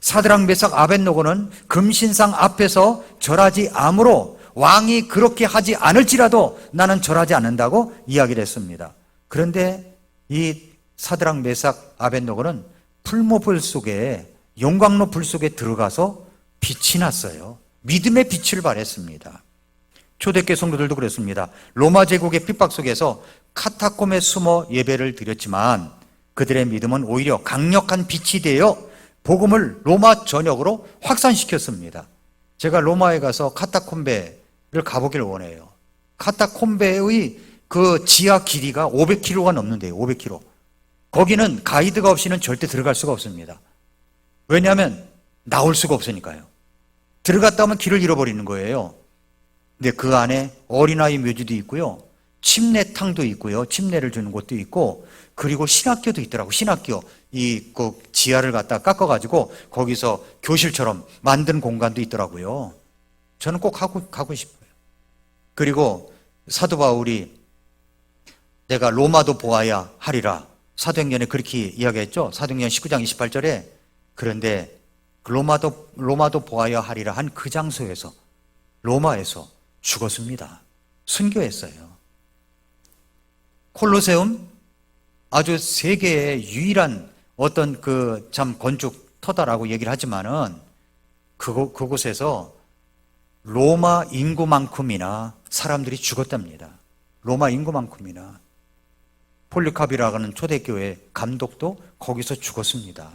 사드락 메삭 아벳노고는 금신상 앞에서 절하지 아무로 왕이 그렇게 하지 않을지라도 나는 절하지 않는다고 이야기를 했습니다. 그런데 이 사드락 메삭 아벳노고는 풀무불 속에 용광로 불 속에 들어가서 빛이 났어요. 믿음의 빛을 발했습니다. 초대교회 성도들도 그랬습니다. 로마 제국의 핍박 속에서 카타콤에 숨어 예배를 드렸지만 그들의 믿음은 오히려 강력한 빛이 되어 복음을 로마 전역으로 확산시켰습니다. 제가 로마에 가서 카타콤베를 가보길 원해요. 카타콤베의 그 지하 길이가 500km가 넘는데요. 500km. 거기는 가이드가 없이는 절대 들어갈 수가 없습니다. 왜냐하면 나올 수가 없으니까요. 들어갔다 하면 길을 잃어버리는 거예요. 근데 그 안에 어린아이 묘지도 있고요. 침례탕도 있고요. 침례를 주는 곳도 있고 그리고 신학교도 있더라고요. 신학교. 그 지하를 갖다 깎아가지고 거기서 교실처럼 만든 공간도 있더라고요. 저는 꼭 가고 싶어요. 그리고 사도 바울이 내가 로마도 보아야 하리라. 사도행전에 그렇게 이야기했죠. 사도행전 19장 28절에 그런데 로마도 보아야 하리라 한 그 장소에서 로마에서 죽었습니다. 순교했어요. 콜로세움 아주 세계의 유일한 어떤 그 참 건축터다라고 얘기를 하지만은 그곳에서 로마 인구만큼이나 사람들이 죽었답니다. 로마 인구만큼이나. 폴리카비라고 하는 초대교회 감독도 거기서 죽었습니다.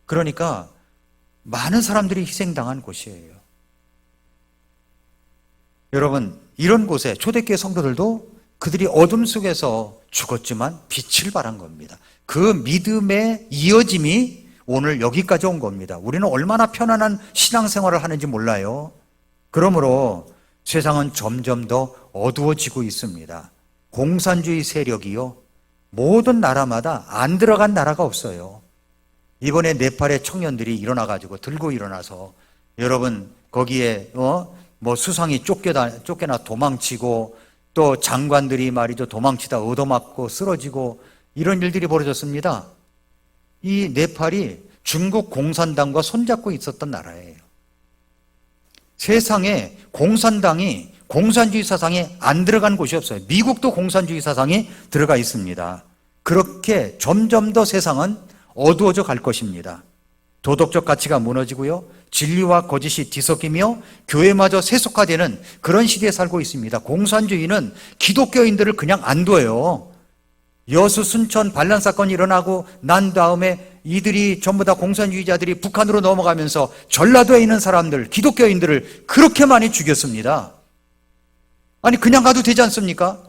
그러니까 많은 사람들이 희생당한 곳이에요. 여러분, 이런 곳에 초대교회 성도들도 그들이 어둠 속에서 죽었지만 빛을 발한 겁니다. 그 믿음의 이어짐이 오늘 여기까지 온 겁니다. 우리는 얼마나 편안한 신앙생활을 하는지 몰라요. 그러므로 세상은 점점 더 어두워지고 있습니다. 공산주의 세력이요. 모든 나라마다 안 들어간 나라가 없어요. 이번에 네팔의 청년들이 일어나가지고 들고 일어나서 여러분 거기에 뭐 수상이 쫓겨나 도망치고 또 장관들이 말이죠 도망치다 얻어맞고 쓰러지고 이런 일들이 벌어졌습니다. 이 네팔이 중국 공산당과 손잡고 있었던 나라예요. 세상에 공산당이 공산주의 사상에 안 들어간 곳이 없어요. 미국도 공산주의 사상이 들어가 있습니다. 그렇게 점점 더 세상은 어두워져 갈 것입니다. 도덕적 가치가 무너지고요, 진리와 거짓이 뒤섞이며 교회마저 세속화되는 그런 시대에 살고 있습니다. 공산주의는 기독교인들을 그냥 안 둬요. 여수 순천 반란 사건이 일어나고 난 다음에 이들이 전부 다 공산주의자들이 북한으로 넘어가면서 전라도에 있는 사람들, 기독교인들을 그렇게 많이 죽였습니다. 아니 그냥 가도 되지 않습니까?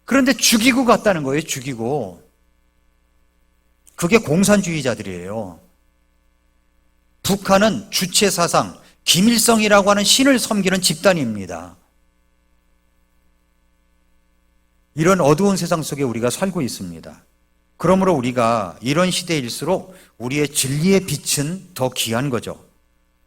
그런데 죽이고 갔다는 거예요. 죽이고. 그게 공산주의자들이에요. 북한은 주체사상, 김일성이라고 하는 신을 섬기는 집단입니다. 이런 어두운 세상 속에 우리가 살고 있습니다. 그러므로 우리가 이런 시대일수록 우리의 진리의 빛은 더 귀한 거죠.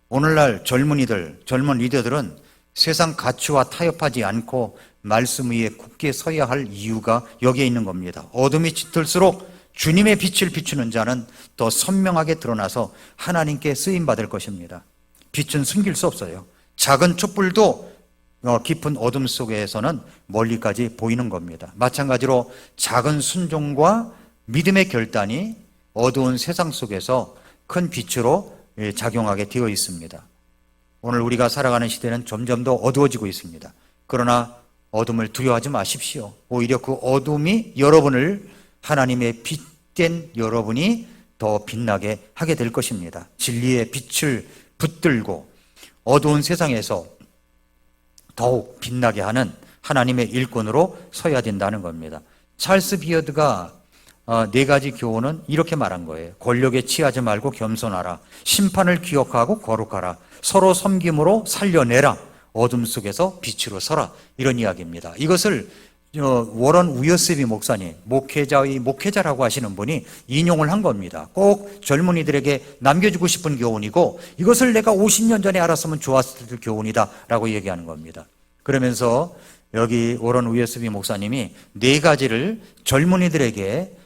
오늘날 젊은이들, 젊은 리더들은 세상 가치와 타협하지 않고 말씀 위에 굳게 서야 할 이유가 여기에 있는 겁니다. 어둠이 짙을수록 주님의 빛을 비추는 자는 더 선명하게 드러나서 하나님께 쓰임받을 것입니다. 빛은 숨길 수 없어요. 작은 촛불도 깊은 어둠 속에서는 멀리까지 보이는 겁니다. 마찬가지로 작은 순종과 믿음의 결단이 어두운 세상 속에서 큰 빛으로 작용하게 되어 있습니다. 오늘 우리가 살아가는 시대는 점점 더 어두워지고 있습니다. 그러나 어둠을 두려워하지 마십시오. 오히려 그 어둠이 여러분을 하나님의 빛된 여러분이 더 빛나게 하게 될 것입니다. 진리의 빛을 붙들고 어두운 세상에서 더욱 빛나게 하는 하나님의 일꾼으로 서야 된다는 겁니다. 찰스 비어드가 4가지 교훈은 이렇게 말한 거예요. 권력에 취하지 말고 겸손하라. 심판을 기억하고 거룩하라. 서로 섬김으로 살려내라. 어둠 속에서 빛으로 서라. 이런 이야기입니다. 이것을 워런 우여스비 목사님, 목회자의 목회자라고 하시는 분이 인용을 한 겁니다. 꼭 젊은이들에게 남겨주고 싶은 교훈이고 이것을 내가 50년 전에 알았으면 좋았을 교훈이다 라고 얘기하는 겁니다. 그러면서 여기 워런 우여스비 목사님이 4가지를 젊은이들에게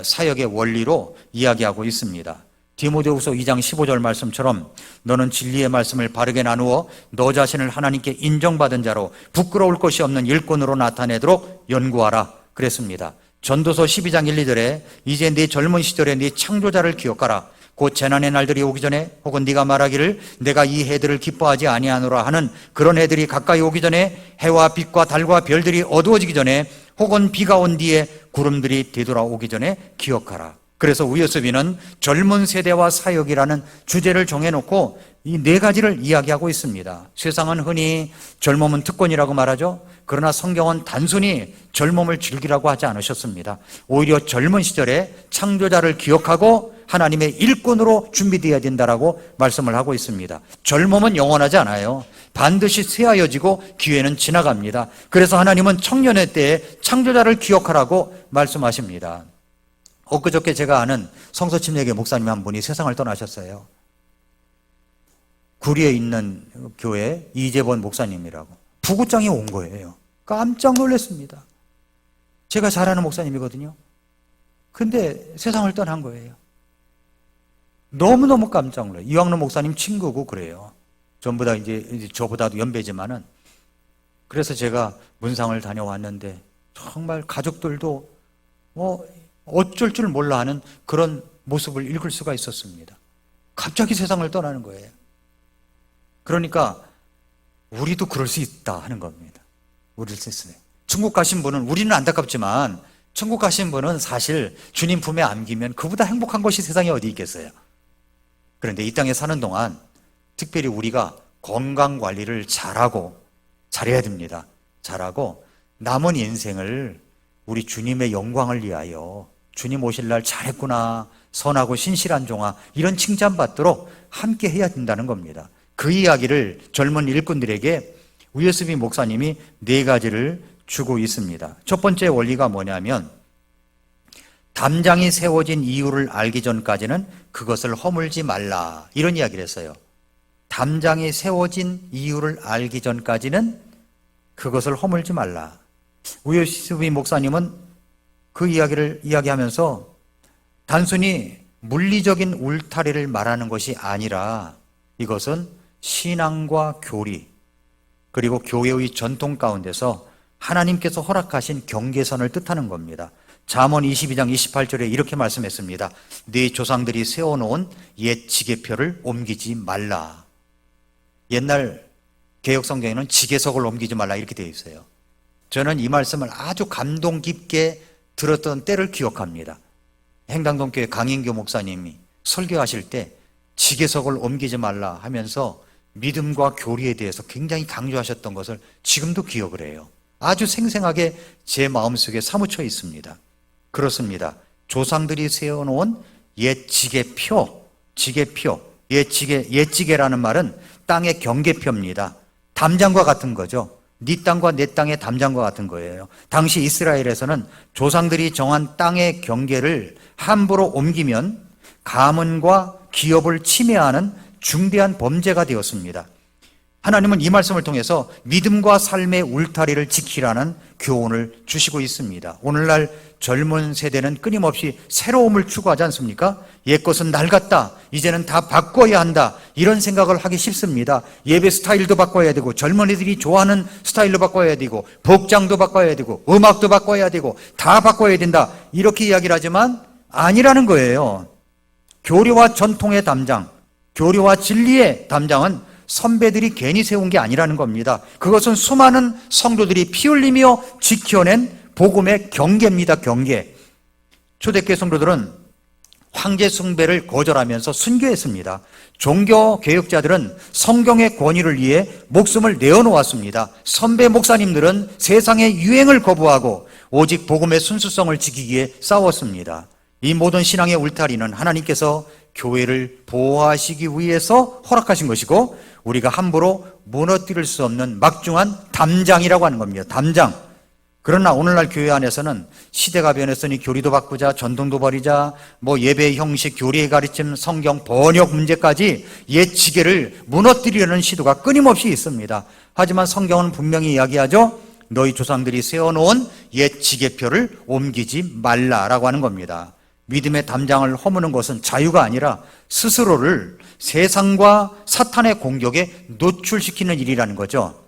사역의 원리로 이야기하고 있습니다. 디모데후서 2장 15절 말씀처럼 너는 진리의 말씀을 바르게 나누어 너 자신을 하나님께 인정받은 자로 부끄러울 것이 없는 일꾼으로 나타내도록 연구하라 그랬습니다. 전도서 12장 1, 2절에 이제 네 젊은 시절에 네 창조자를 기억하라. 곧 재난의 날들이 오기 전에 혹은 네가 말하기를 내가 이 해들을 기뻐하지 아니하노라 하는 그런 해들이 가까이 오기 전에 해와 빛과 달과 별들이 어두워지기 전에 혹은 비가 온 뒤에 구름들이 되돌아오기 전에 기억하라. 그래서 우여스비는 젊은 세대와 사역이라는 주제를 정해놓고 이 4가지를 이야기하고 있습니다. 세상은 흔히 젊음은 특권이라고 말하죠. 그러나 성경은 단순히 젊음을 즐기라고 하지 않으셨습니다. 오히려 젊은 시절에 창조자를 기억하고 하나님의 일꾼으로 준비되어야 된다라고 말씀을 하고 있습니다. 젊음은 영원하지 않아요. 반드시 쇠하여지고 기회는 지나갑니다. 그래서 하나님은 청년의 때에 창조자를 기억하라고 말씀하십니다. 엊그저께 제가 아는 성서침례교 목사님 한 분이 세상을 떠나셨어요. 구리에 있는 교회 이재번 목사님이라고 부구장이 온 거예요. 깜짝 놀랐습니다. 제가 잘 아는 목사님이거든요. 근데 세상을 떠난 거예요. 너무너무 깜짝 놀라요. 이왕로 목사님 친구고 그래요. 전부 다 이제 저보다도 연배지만은. 그래서 제가 문상을 다녀왔는데 정말 가족들도 어쩔 줄 몰라 하는 그런 모습을 읽을 수가 있었습니다. 갑자기 세상을 떠나는 거예요. 그러니까 우리도 그럴 수 있다 하는 겁니다. 우리를 쓰세요. 천국 가신 분은, 우리는 안타깝지만 천국 가신 분은 사실 주님 품에 안기면 그보다 행복한 것이 세상에 어디 있겠어요. 그런데 이 땅에 사는 동안 특별히 우리가 건강관리를 잘해야 됩니다. 잘하고 남은 인생을 우리 주님의 영광을 위하여 주님 오실 날 잘했구나, 선하고 신실한 종아, 이런 칭찬받도록 함께 해야 된다는 겁니다. 그 이야기를 젊은 일꾼들에게 우여스비 목사님이 4가지를 주고 있습니다. 첫 번째 원리가 뭐냐면 담장이 세워진 이유를 알기 전까지는 그것을 허물지 말라, 이런 이야기를 했어요. 담장이 세워진 이유를 알기 전까지는 그것을 허물지 말라. 우여스비 목사님은 그 이야기를 이야기하면서 단순히 물리적인 울타리를 말하는 것이 아니라 이것은 신앙과 교리, 그리고 교회의 전통 가운데서 하나님께서 허락하신 경계선을 뜻하는 겁니다. 잠언 22장 28절에 이렇게 말씀했습니다. 네 조상들이 세워놓은 옛 지계표를 옮기지 말라. 옛날 개혁성경에는 지계석을 옮기지 말라 이렇게 되어 있어요. 저는 이 말씀을 아주 감동 깊게 들었던 때를 기억합니다. 행당동교회 강인교 목사님이 설교하실 때 지계석을 옮기지 말라 하면서 믿음과 교리에 대해서 굉장히 강조하셨던 것을 지금도 기억을 해요. 아주 생생하게 제 마음속에 사무쳐 있습니다. 그렇습니다. 조상들이 세워놓은 옛 지계표, 옛 지계라는 말은 땅의 경계표입니다. 담장과 같은 거죠. 네 땅과 내 땅의 담장과 같은 거예요. 당시 이스라엘에서는 조상들이 정한 땅의 경계를 함부로 옮기면 가문과 기업을 침해하는 중대한 범죄가 되었습니다. 하나님은 이 말씀을 통해서 믿음과 삶의 울타리를 지키라는 교훈을 주시고 있습니다. 오늘날 젊은 세대는 끊임없이 새로움을 추구하지 않습니까? 옛것은 낡았다, 이제는 다 바꿔야 한다, 이런 생각을 하기 쉽습니다. 예배 스타일도 바꿔야 되고, 젊은이들이 좋아하는 스타일로 바꿔야 되고, 복장도 바꿔야 되고, 음악도 바꿔야 되고, 다 바꿔야 된다, 이렇게 이야기를 하지만 아니라는 거예요. 교리와 전통의 담장, 교리와 진리의 담장은 선배들이 괜히 세운 게 아니라는 겁니다. 그것은 수많은 성도들이 피 흘리며 지켜낸 복음의 경계입니다. 경계. 초대교회 성도들은 황제 숭배를 거절하면서 순교했습니다. 종교 개혁자들은 성경의 권위를 위해 목숨을 내어놓았습니다. 선배 목사님들은 세상의 유행을 거부하고 오직 복음의 순수성을 지키기 위해 싸웠습니다. 이 모든 신앙의 울타리는 하나님께서 교회를 보호하시기 위해서 허락하신 것이고, 우리가 함부로 무너뜨릴 수 없는 막중한 담장이라고 하는 겁니다. 담장. 그러나 오늘날 교회 안에서는 시대가 변했으니 교리도 바꾸자, 전통도 버리자, 예배 형식, 교리의 가르침, 성경 번역 문제까지 옛 지계를 무너뜨리려는 시도가 끊임없이 있습니다. 하지만 성경은 분명히 이야기하죠. 너희 조상들이 세워놓은 옛 지계표를 옮기지 말라라고 하는 겁니다. 믿음의 담장을 허무는 것은 자유가 아니라 스스로를 세상과 사탄의 공격에 노출시키는 일이라는 거죠.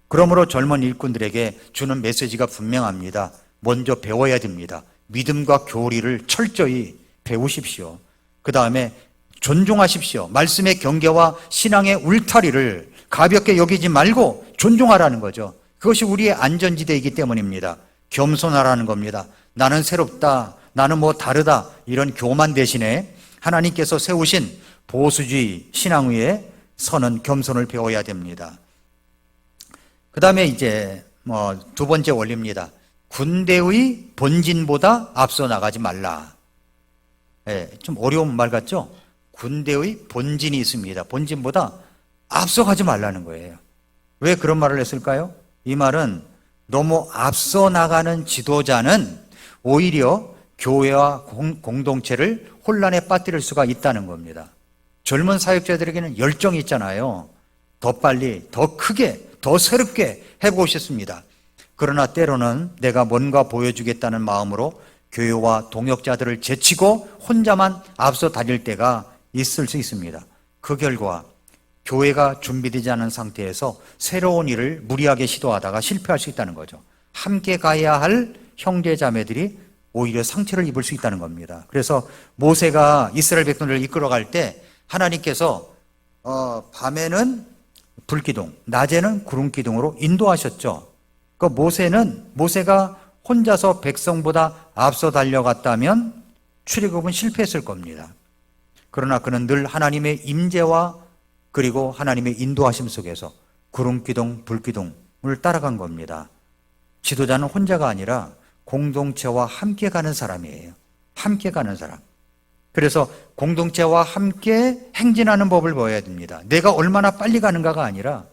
그러므로 젊은 일꾼들에게 주는 메시지가 분명합니다. 먼저 배워야 됩니다. 믿음과 교리를 철저히 배우십시오. 그 다음에 존중하십시오. 말씀의 경계와 신앙의 울타리를 가볍게 여기지 말고 존중하라는 거죠. 그것이 우리의 안전지대이기 때문입니다. 겸손하라는 겁니다. 나는 새롭다, 나는 다르다, 이런 교만 대신에 하나님께서 세우신 보수주의 신앙 위에 서는 겸손을 배워야 됩니다. 그 다음에 이제 두 번째 원리입니다. 군대의 본진보다 앞서 나가지 말라. 좀 어려운 말 같죠? 군대의 본진이 있습니다. 본진보다 앞서가지 말라는 거예요. 왜 그런 말을 했을까요? 이 말은 너무 앞서 나가는 지도자는 오히려 교회와 공동체를 혼란에 빠뜨릴 수가 있다는 겁니다. 젊은 사역자들에게는 열정이 있잖아요. 더 빨리, 더 크게, 더 새롭게 해보고 싶습니다. 그러나 때로는 내가 뭔가 보여주겠다는 마음으로 교회와 동역자들을 제치고 혼자만 앞서 달릴 때가 있을 수 있습니다. 그 결과 교회가 준비되지 않은 상태에서 새로운 일을 무리하게 시도하다가 실패할 수 있다는 거죠. 함께 가야 할 형제 자매들이 오히려 상처를 입을 수 있다는 겁니다. 그래서 모세가 이스라엘 백성들을 이끌어갈 때 하나님께서 밤에는 불기둥, 낮에는 구름기둥으로 인도하셨죠. 그 모세가 혼자서 백성보다 앞서 달려갔다면 출애굽은 실패했을 겁니다. 그러나 그는 늘 하나님의 임재와 그리고 하나님의 인도하심 속에서 구름기둥, 불기둥을 따라간 겁니다. 지도자는 혼자가 아니라 공동체와 함께 가는 사람이에요. 함께 가는 사람. 그래서 공동체와 함께 행진하는 법을 배워야 됩니다. 내가 얼마나 빨리 가는가가 아니라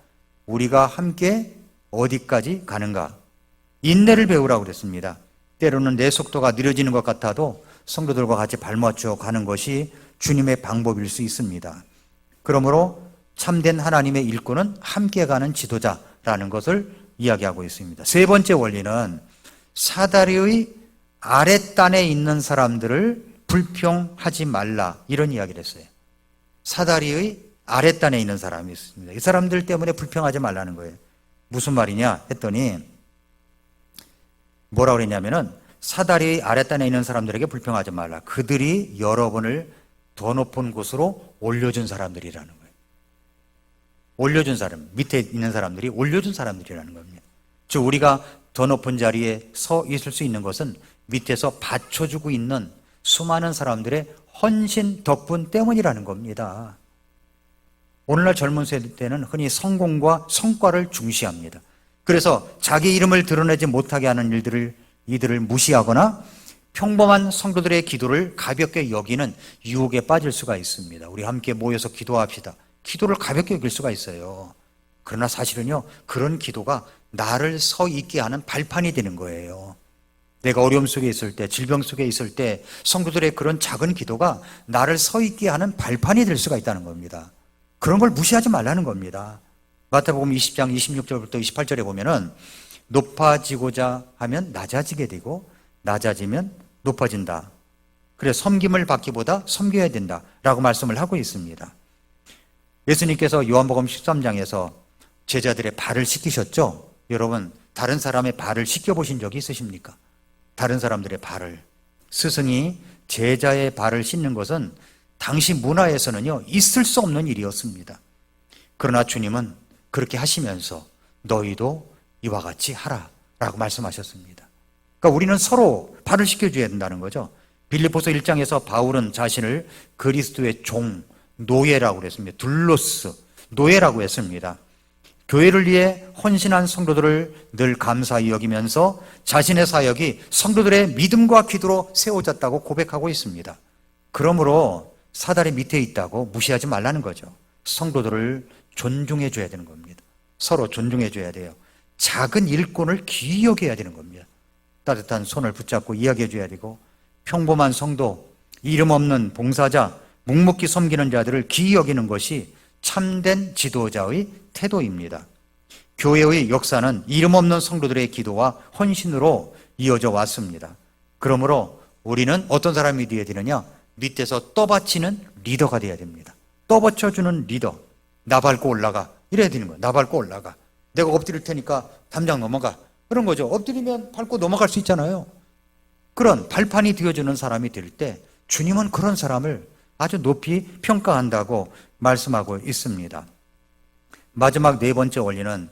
우리가 함께 어디까지 가는가. 인내를 배우라고 그랬습니다. 때로는 내 속도가 느려지는 것 같아도 성도들과 같이 발맞춰 가는 것이 주님의 방법일 수 있습니다. 그러므로 참된 하나님의 일꾼은 함께 가는 지도자라는 것을 이야기하고 있습니다. 세 번째 원리는 사다리의 아랫단에 있는 사람들을 불평하지 말라, 이런 이야기를 했어요. 사다리의 아랫단에 있는 사람이 있습니다. 이 사람들 때문에 불평하지 말라는 거예요. 무슨 말이냐 했더니 뭐라고 그랬냐면은 사다리 아랫단에 있는 사람들에게 불평하지 말라. 그들이 여러분을 더 높은 곳으로 올려준 사람들이라는 거예요. 올려준 사람, 밑에 있는 사람들이 올려준 사람들이라는 겁니다. 즉 우리가 더 높은 자리에 서 있을 수 있는 것은 밑에서 받쳐주고 있는 수많은 사람들의 헌신 덕분 때문이라는 겁니다. 오늘날 젊은 세대는 흔히 성공과 성과를 중시합니다. 그래서 자기 이름을 드러내지 못하게 하는 이들을 무시하거나 평범한 성도들의 기도를 가볍게 여기는 유혹에 빠질 수가 있습니다. 우리 함께 모여서 기도합시다. 기도를 가볍게 여길 수가 있어요. 그러나 사실은요, 그런 기도가 나를 서 있게 하는 발판이 되는 거예요. 내가 어려움 속에 있을 때, 질병 속에 있을 때 성도들의 그런 작은 기도가 나를 서 있게 하는 발판이 될 수가 있다는 겁니다. 그런 걸 무시하지 말라는 겁니다. 마태복음 20장 26절부터 28절에 보면은 높아지고자 하면 낮아지게 되고 낮아지면 높아진다. 그래 섬김을 받기보다 섬겨야 된다라고 말씀을 하고 있습니다. 예수님께서 요한복음 13장에서 제자들의 발을 씻기셨죠? 여러분 다른 사람의 발을 씻겨보신 적이 있으십니까? 다른 사람들의 발을. 스승이 제자의 발을 씻는 것은 당시 문화에서는요 있을 수 없는 일이었습니다. 그러나 주님은 그렇게 하시면서 너희도 이와 같이 하라 라고 말씀하셨습니다. 그러니까 우리는 서로 발을 씻겨줘야 된다는 거죠. 빌립보서 1장에서 바울은 자신을 그리스도의 종, 노예라고 그랬습니다. 둘로스, 노예라고 했습니다. 교회를 위해 헌신한 성도들을 늘 감사히 여기면서 자신의 사역이 성도들의 믿음과 기도로 세워졌다고 고백하고 있습니다. 그러므로 사다리 밑에 있다고 무시하지 말라는 거죠. 성도들을 존중해 줘야 되는 겁니다. 서로 존중해 줘야 돼요. 작은 일꾼을 귀히 여겨야 되는 겁니다. 따뜻한 손을 붙잡고 이야기해 줘야 되고 평범한 성도, 이름 없는 봉사자, 묵묵히 섬기는 자들을 귀히 여기는 것이 참된 지도자의 태도입니다. 교회의 역사는 이름 없는 성도들의 기도와 헌신으로 이어져 왔습니다. 그러므로 우리는 어떤 사람이 되어야 되느냐? 밑에서 떠받치는 리더가 되어야 됩니다. 떠받쳐주는 리더. 나 밟고 올라가. 이래야 되는 거야. 나 밟고 올라가. 내가 엎드릴 테니까 담장 넘어가. 그런 거죠. 엎드리면 밟고 넘어갈 수 있잖아요. 그런 발판이 되어주는 사람이 될 때 주님은 그런 사람을 아주 높이 평가한다고 말씀하고 있습니다. 마지막 네 번째 원리는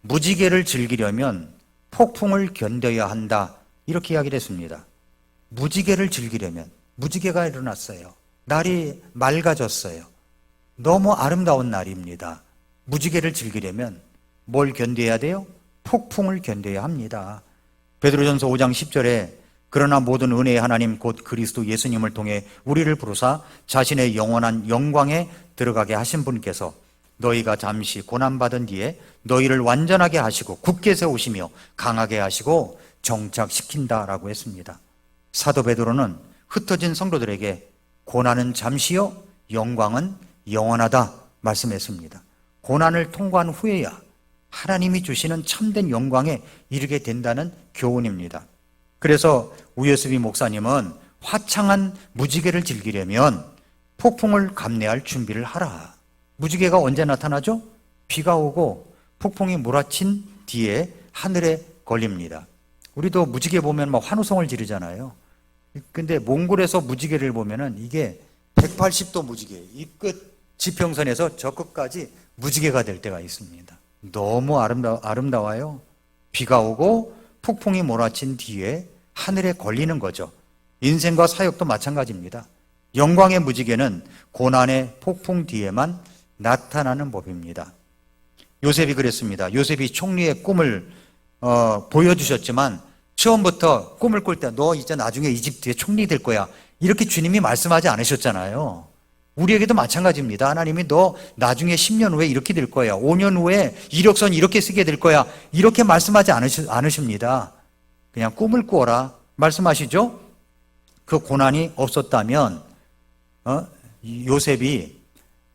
무지개를 즐기려면 폭풍을 견뎌야 한다. 이렇게 이야기를 했습니다. 무지개를 즐기려면 무지개가 일어났어요. 날이 맑아졌어요. 너무 아름다운 날입니다. 무지개를 즐기려면 뭘 견뎌야 돼요? 폭풍을 견뎌야 합니다. 베드로전서 5장 10절에 그러나 모든 은혜의 하나님 곧 그리스도 예수님을 통해 우리를 부르사 자신의 영원한 영광에 들어가게 하신 분께서 너희가 잠시 고난받은 뒤에 너희를 완전하게 하시고 굳게 세우시며 강하게 하시고 정착시킨다라고 했습니다. 사도 베드로는 흩어진 성도들에게 고난은 잠시요 영광은 영원하다 말씀했습니다. 고난을 통과한 후에야 하나님이 주시는 참된 영광에 이르게 된다는 교훈입니다. 그래서 우예수비 목사님은 화창한 무지개를 즐기려면 폭풍을 감내할 준비를 하라. 무지개가 언제 나타나죠? 비가 오고 폭풍이 몰아친 뒤에 하늘에 걸립니다. 우리도 무지개 보면 막 환호성을 지르잖아요. 근데 몽골에서 무지개를 보면은 이게 180도 무지개, 이 끝 지평선에서 저 끝까지 무지개가 될 때가 있습니다. 너무 아름다워요. 비가 오고 폭풍이 몰아친 뒤에 하늘에 걸리는 거죠. 인생과 사역도 마찬가지입니다. 영광의 무지개는 고난의 폭풍 뒤에만 나타나는 법입니다. 요셉이 그랬습니다. 요셉이 총리의 꿈을 보여주셨지만 처음부터 꿈을 꿀 때 너 이제 나중에 이집트의 총리 될 거야 이렇게 주님이 말씀하지 않으셨잖아요. 우리에게도 마찬가지입니다. 하나님이 너 나중에 10년 후에 이렇게 될 거야, 5년 후에 이력서 이렇게 쓰게 될 거야 이렇게 말씀하지 않으십니다. 그냥 꿈을 꾸어라 말씀하시죠. 그 고난이 없었다면 요셉이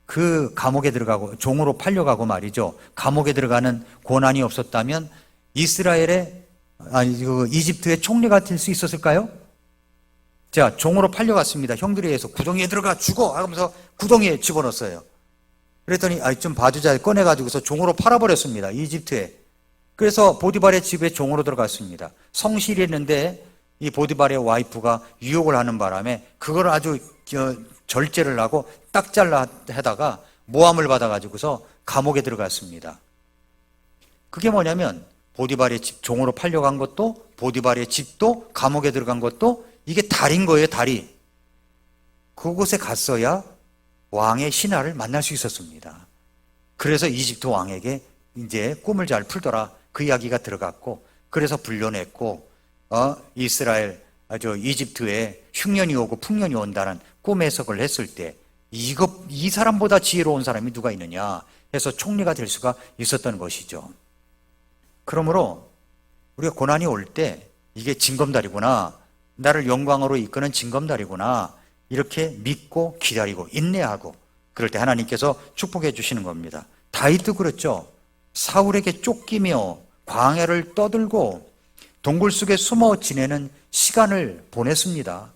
그 감옥에 들어가고 종으로 팔려가고 말이죠. 감옥에 들어가는 고난이 없었다면 이집트의 총리가 될 수 있었을까요? 자, 종으로 팔려갔습니다. 형들에 의해서 구덩이에 들어가 죽어 하면서 구덩이에 집어넣었어요. 그랬더니 좀 봐주자 꺼내가지고서 종으로 팔아버렸습니다. 이집트에. 그래서 보디발의 집에 종으로 들어갔습니다. 성실히 했는데 이 보디발의 와이프가 유혹을 하는 바람에 그걸 아주 절제를 하고 딱 잘라 해다가 모함을 받아가지고서 감옥에 들어갔습니다. 그게 뭐냐면 보디발의 집 종으로 팔려간 것도, 보디발의 집도, 감옥에 들어간 것도 이게 달인 거예요, 달이. 그곳에 갔어야 왕의 신하를 만날 수 있었습니다. 그래서 이집트 왕에게 이제 꿈을 잘 풀더라, 그 이야기가 들어갔고, 그래서 불려냈고, 이스라엘, 이집트에 흉년이 오고 풍년이 온다는 꿈 해석을 했을 때, 이 사람보다 지혜로운 사람이 누가 있느냐 해서 총리가 될 수가 있었던 것이죠. 그러므로 우리가 고난이 올 때 이게 징검다리구나, 나를 영광으로 이끄는 징검다리구나, 이렇게 믿고 기다리고 인내하고 그럴 때 하나님께서 축복해 주시는 겁니다. 다윗도 그렇죠. 사울에게 쫓기며 광야를 떠들고 동굴 속에 숨어 지내는 시간을 보냈습니다.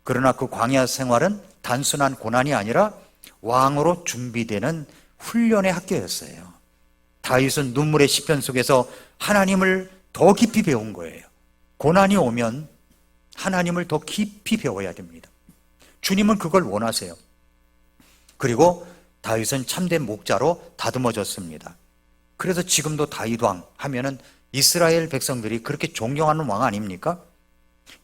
그러나 그 광야 생활은 단순한 고난이 아니라 왕으로 준비되는 훈련의 학교였어요. 다윗은 눈물의 시편 속에서 하나님을 더 깊이 배운 거예요. 고난이 오면 하나님을 더 깊이 배워야 됩니다. 주님은 그걸 원하세요. 그리고 다윗은 참된 목자로 다듬어졌습니다. 그래서 지금도 다윗 왕 하면은 이스라엘 백성들이 그렇게 존경하는 왕 아닙니까?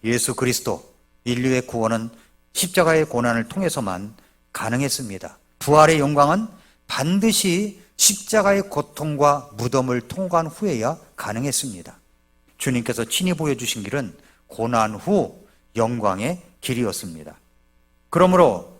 예수 그리스도, 인류의 구원은 십자가의 고난을 통해서만 가능했습니다. 부활의 영광은 반드시 십자가의 고통과 무덤을 통과한 후에야 가능했습니다. 주님께서 친히 보여주신 길은 고난 후 영광의 길이었습니다. 그러므로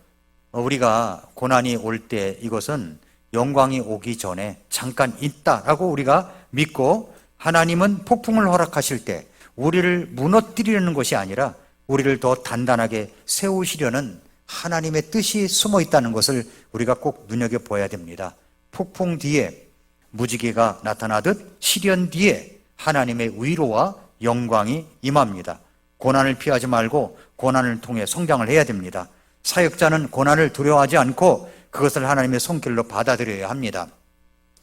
우리가 고난이 올 때 이것은 영광이 오기 전에 잠깐 있다라고 우리가 믿고, 하나님은 폭풍을 허락하실 때 우리를 무너뜨리려는 것이 아니라 우리를 더 단단하게 세우시려는 하나님의 뜻이 숨어 있다는 것을 우리가 꼭 눈여겨봐야 됩니다. 폭풍 뒤에 무지개가 나타나듯 시련 뒤에 하나님의 위로와 영광이 임합니다. 고난을 피하지 말고 고난을 통해 성장을 해야 됩니다. 사역자는 고난을 두려워하지 않고 그것을 하나님의 손길로 받아들여야 합니다.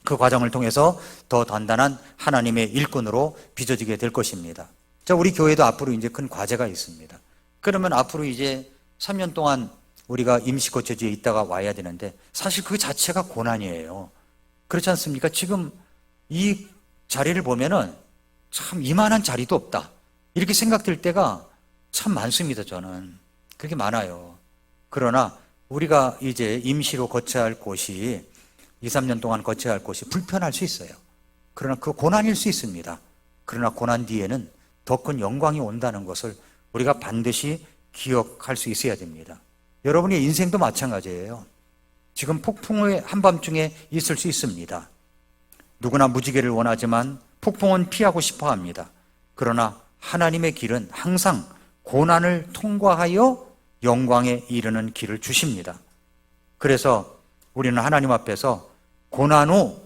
그 과정을 통해서 더 단단한 하나님의 일꾼으로 빚어지게 될 것입니다. 자, 우리 교회도 앞으로 이제 큰 과제가 있습니다. 그러면 앞으로 이제 3년 동안 우리가 임시거처지에 있다가 와야 되는데 사실 그 자체가 고난이에요. 그렇지 않습니까? 지금 이 자리를 보면은 참 이만한 자리도 없다, 이렇게 생각될 때가 참 많습니다. 저는 그렇게 많아요. 그러나 우리가 이제 임시로 거쳐야 할 곳이 2, 3년 동안 거쳐야 할 곳이 불편할 수 있어요. 그러나 그 고난일 수 있습니다. 그러나 고난 뒤에는 더 큰 영광이 온다는 것을 우리가 반드시 기억할 수 있어야 됩니다. 여러분의 인생도 마찬가지예요. 지금 폭풍의 한밤중에 있을 수 있습니다. 누구나 무지개를 원하지만 폭풍은 피하고 싶어 합니다. 그러나 하나님의 길은 항상 고난을 통과하여 영광에 이르는 길을 주십니다. 그래서 우리는 하나님 앞에서 고난 후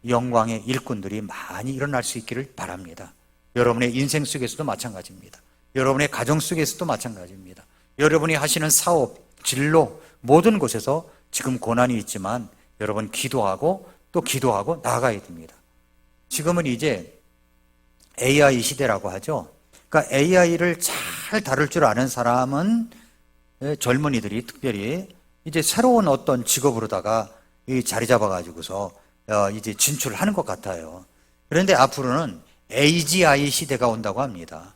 영광의 일꾼들이 많이 일어날 수 있기를 바랍니다. 여러분의 인생 속에서도 마찬가지입니다. 여러분의 가정 속에서도 마찬가지입니다. 여러분이 하시는 사업, 진로, 모든 곳에서 지금 고난이 있지만 여러분 기도하고 또 기도하고 나아가야 됩니다. 지금은 이제 AI 시대라고 하죠. 그러니까 AI를 잘 다룰 줄 아는 사람은 젊은이들이 특별히 이제 새로운 어떤 직업으로다가 자리 잡아가지고서 이제 진출하는 것 같아요. 그런데 앞으로는 AGI 시대가 온다고 합니다.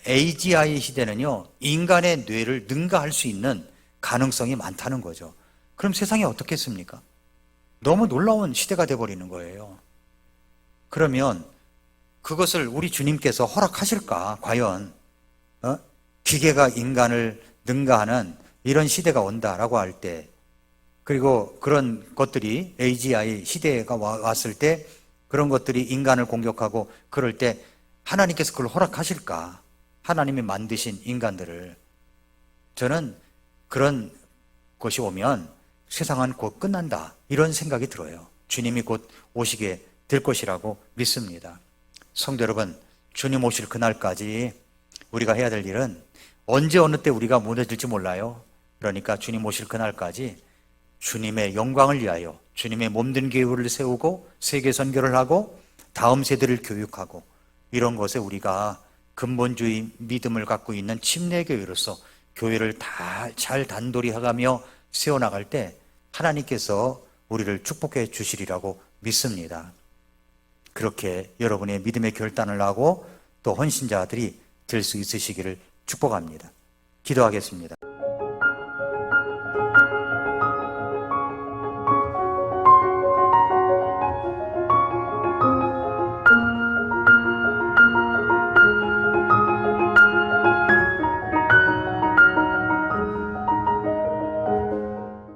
AGI 시대는요, 인간의 뇌를 능가할 수 있는 가능성이 많다는 거죠. 그럼 세상이 어떻겠습니까? 너무 놀라운 시대가 돼버리는 거예요. 그러면 그것을 우리 주님께서 허락하실까? 과연 기계가 인간을 능가하는 이런 시대가 온다라고 할 때, 그리고 그런 것들이 AGI 시대가 왔을 때 그런 것들이 인간을 공격하고 그럴 때 하나님께서 그걸 허락하실까? 하나님이 만드신 인간들을. 저는 그런 것이 오면 세상은 곧 끝난다, 이런 생각이 들어요. 주님이 곧 오시게 될 것이라고 믿습니다. 성도 여러분, 주님 오실 그날까지 우리가 해야 될 일은, 언제 어느 때 우리가 무너질지 몰라요. 그러니까 주님 오실 그날까지 주님의 영광을 위하여 주님의 몸된 교회를 세우고 세계 선교를 하고 다음 세대를 교육하고 이런 것에 우리가 근본주의 믿음을 갖고 있는 침례교회로서 교회를 다 잘 단돌이 해가며 세워나갈 때 하나님께서 우리를 축복해 주시리라고 믿습니다. 그렇게 여러분의 믿음의 결단을 하고 또 헌신자들이 될 수 있으시기를 축복합니다. 기도하겠습니다.